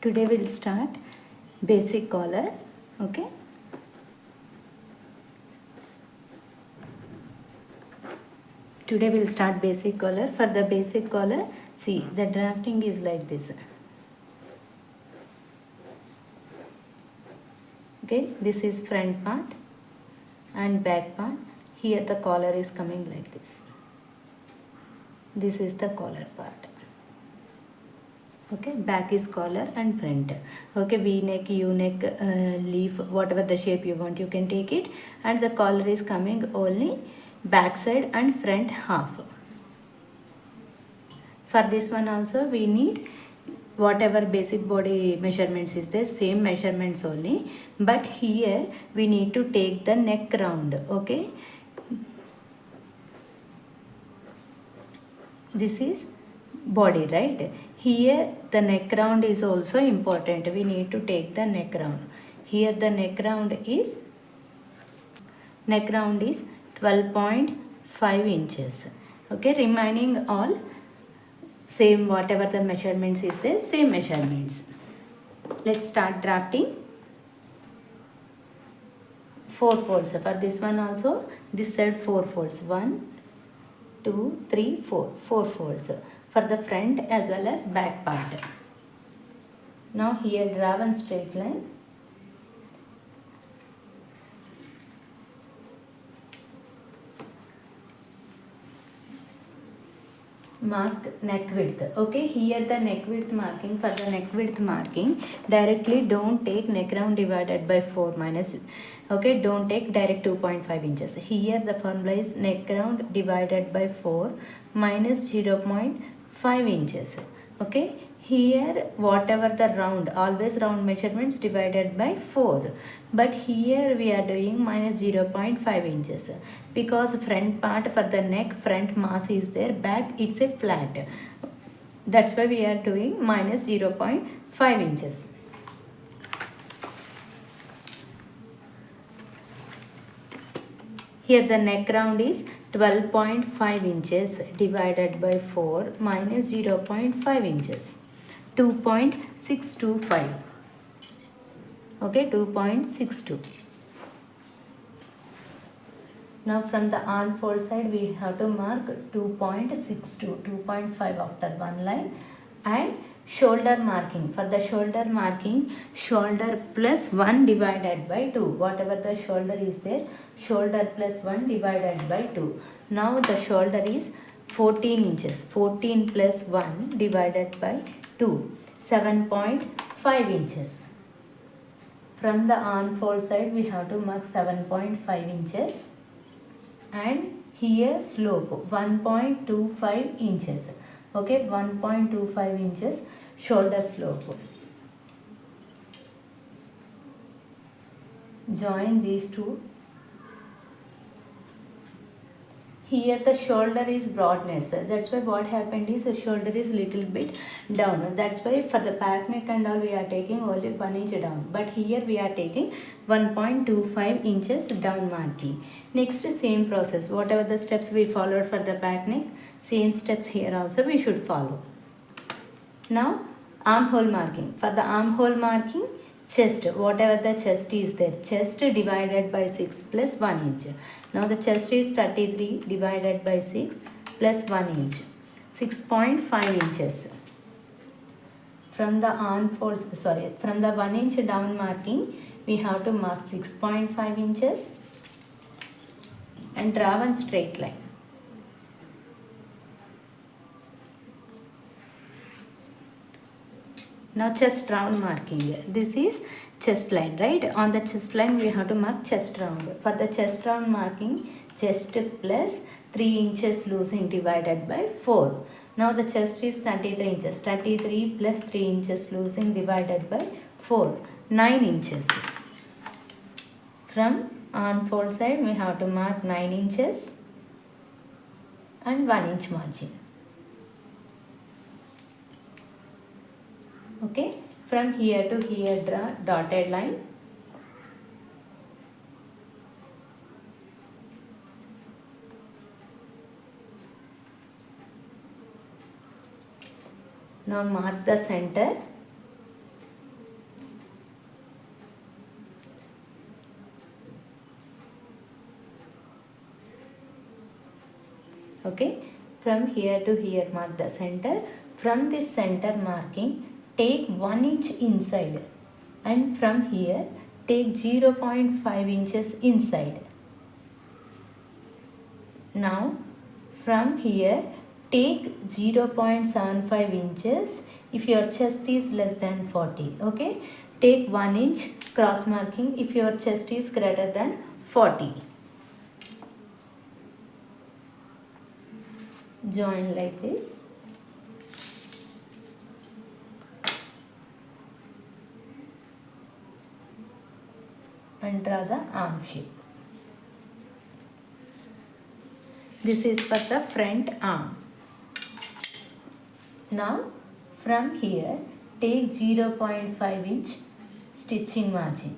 Today we'll start basic collar. Okay. Today we'll start basic collar. For the basic collar, see the drafting is like this. Okay, this is front part and back part. Here the collar is coming like this. This is the collar part. Okay, back is collar and front. Okay, V neck, U neck, leaf, whatever the shape you want, you can take it. And the collar is coming only back side and front half. For this one also we need whatever basic body measurements is there, same measurements only. But here we need to take the neck round. Okay, this is body, right? Here the neck round is also important. We need to take the neck round. Here the neck round is 12.5 inches. Okay, remaining all same, whatever the measurements is there, same measurements. Let's start drafting. 4 folds. For this one also, this side 4 folds. 1, 2, 3, 4. 4 folds for the front as well as back part. Now here draw one straight line. Mark neck width. Okay, here the neck width marking. For the neck width marking, directly don't take neck round divided by 4 minus. Okay, don't take direct 2.5 inches. Here the formula is neck round divided by 4 minus 0.5 inches. Okay, here whatever the round, always round measurements divided by 4. But here we are doing minus 0.5 inches. Because front part for the neck, front mass is there, back it's a flat. That's why we are doing minus 0.5 inches. Here the neck round is 12.5 inches divided by 4 minus 0.5 inches. 2.625. Okay, 2.62. Now from the armfold side we have to mark 2.62, 2.5 after one line. And shoulder marking. For the shoulder marking, shoulder plus 1 divided by 2. Whatever the shoulder is there, shoulder plus 1 divided by 2. Now the shoulder is 14 inches. 14 plus 1 divided by 2. 7.5 inches. From the armfold side we have to mark 7.5 inches. And here slope 1.25 inches. Okay, 1.25 inches shoulder slope. Join these two. Here the shoulder is broadness. That's why what happened is the shoulder is little bit down. That's why for the back neck and all we are taking only 1 inch down. But here we are taking 1.25 inches down marking. Next same process. Whatever the steps we followed for the back neck, same steps here also we should follow. Now armhole marking. For the armhole marking, chest, whatever the chest is there, chest divided by 6 plus 1 inch. Now the chest is 33 divided by 6 plus 1 inch, 6.5 inches. From the armfolds, from the 1 inch down marking, we have to mark 6.5 inches and draw one straight line. Now chest round marking. This is chest line, right? On the chest line we have to mark chest round. For the chest round marking, chest plus 3 inches losing divided by 4. Now the chest is 33 inches. 33 plus 3 inches losing divided by 4. 9 inches. From armfold side we have to mark 9 inches and 1 inch margin. Okay, from here to here draw dotted line. Now mark the center Okay, from here to here mark the center. From this center marking, take 1 inch inside, and from here take 0.5 inches inside. Now from here take 0.75 inches if your chest is less than 40. Okay, take 1 inch cross marking if your chest is greater than 40. Join like this. And draw the arm shape. This is for the front arm. Now from here take 0.5 inch stitching margin.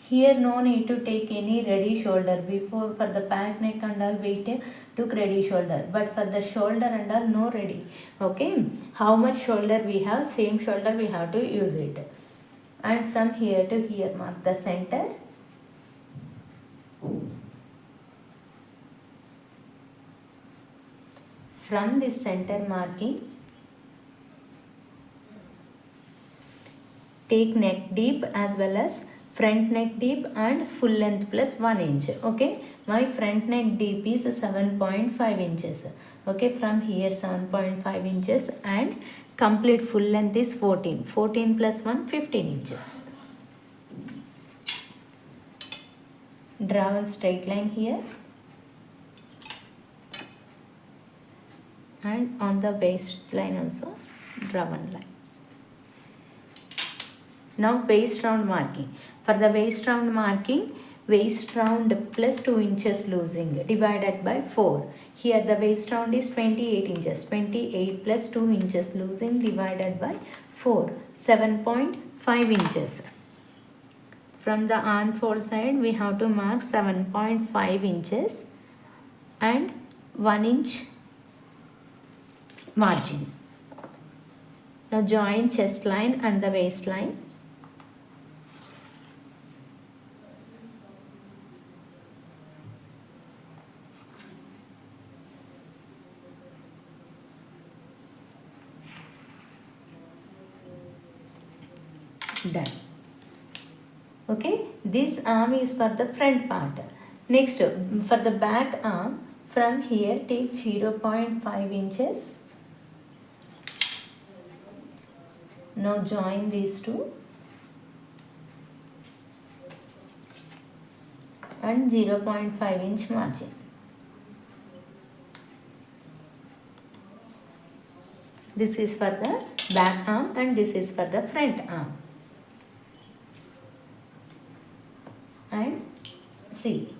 Here no need to take any ready shoulder. Before for the back neck and all we took ready shoulder, but for the shoulder and all no ready. Okay, how much shoulder we have, same shoulder we have to use it. And from here to here mark the center. From this center marking, take neck deep as well as front neck deep and full length plus 1 inch. Okay, my front neck deep is 7.5 inches. Okay, from here 7.5 inches and complete full length is 14. 14 plus 1, 15 inches. Draw one straight line here. And on the waistline also draw one line. Now waist round marking. For the waist round marking, waist round plus 2 inches losing divided by 4. Here the waist round is 28 inches. 28 plus 2 inches losing divided by 4. 7.5 inches. From the armhole side we have to mark 7.5 inches and 1 inch margin. Now join chest line and the waistline. Done. Okay, this arm is for the front part. Next, for the back arm, from here take 0.5 inches. Now join these two and 0.5 inch margin. This is for the back arm and this is for the front arm. And see,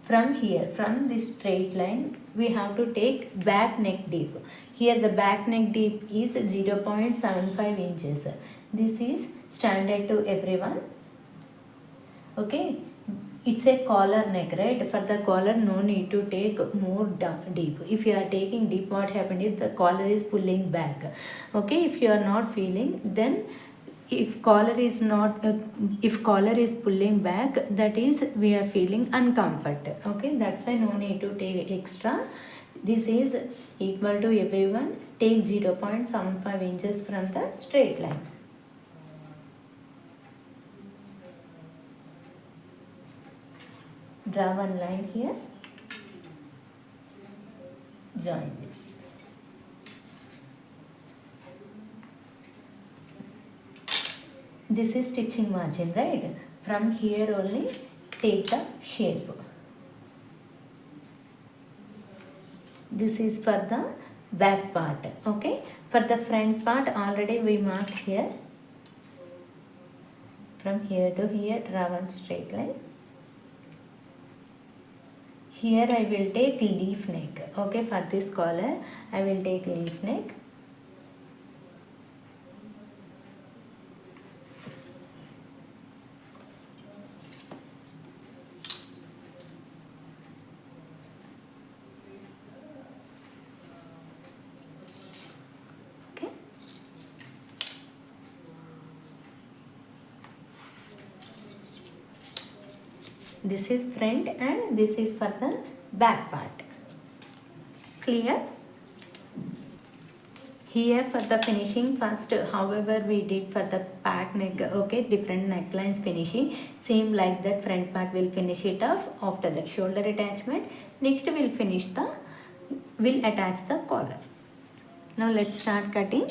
from here, from this straight line, we have to take back neck deep. Here the back neck deep is 0.75 inches. This is standard to everyone. Okay, it's a collar neck, right? For the collar, no need to take more deep. If you are taking deep, what happened is the collar is pulling back. Okay, if you are not feeling, then if collar is pulling back, that is we are feeling uncomfort. Okay, that's why no need to take extra. This is equal to everyone. Take 0.75 inches from the straight line. Draw one line here. Join this. This is stitching margin, right? From here only take the shape. This is for the back part. Okay, for the front part already we marked here. From here to here draw one straight line. Here I will take leaf neck. Okay, for this collar I will take leaf neck. This is front and this is for the back part. Clear? Here for the finishing, first however we did for the back neck, okay, different necklines finishing, same like that front part will finish it off. After that shoulder attachment, next we'll attach the collar. Now let's start cutting.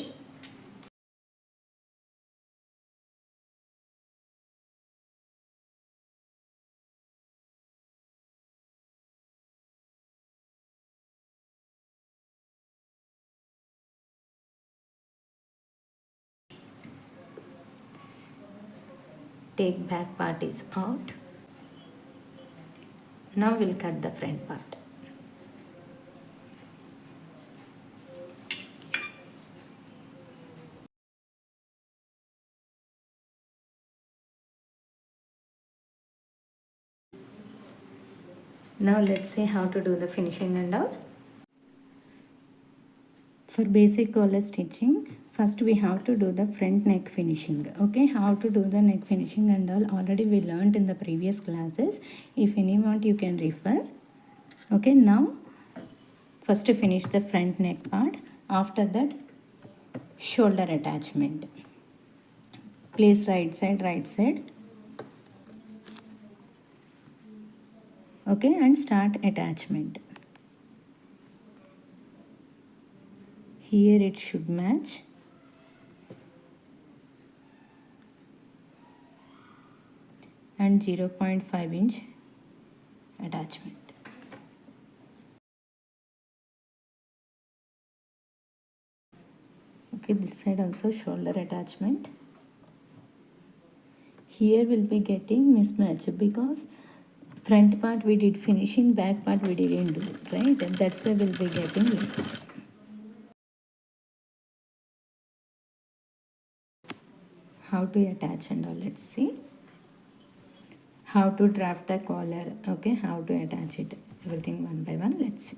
Take back part is out. Now we'll cut the front part. Now let's see how to do the finishing and all. For basic collar stitching, first we have to do the front neck finishing. Okay, how to do the neck finishing and all already we learned in the previous classes. If any want you can refer. Okay, now first finish the front neck part. After that shoulder attachment. Place right side, right side. Okay, and start attachment. Here it should match. And 0.5 inch attachment. Okay, this side also shoulder attachment. Here we'll be getting mismatch because front part we did finishing, back part we didn't do, right? And that's why we'll be getting like this. How to attach and all, let's see. How to draft the collar, okay, how to attach it, everything one by one, let's see.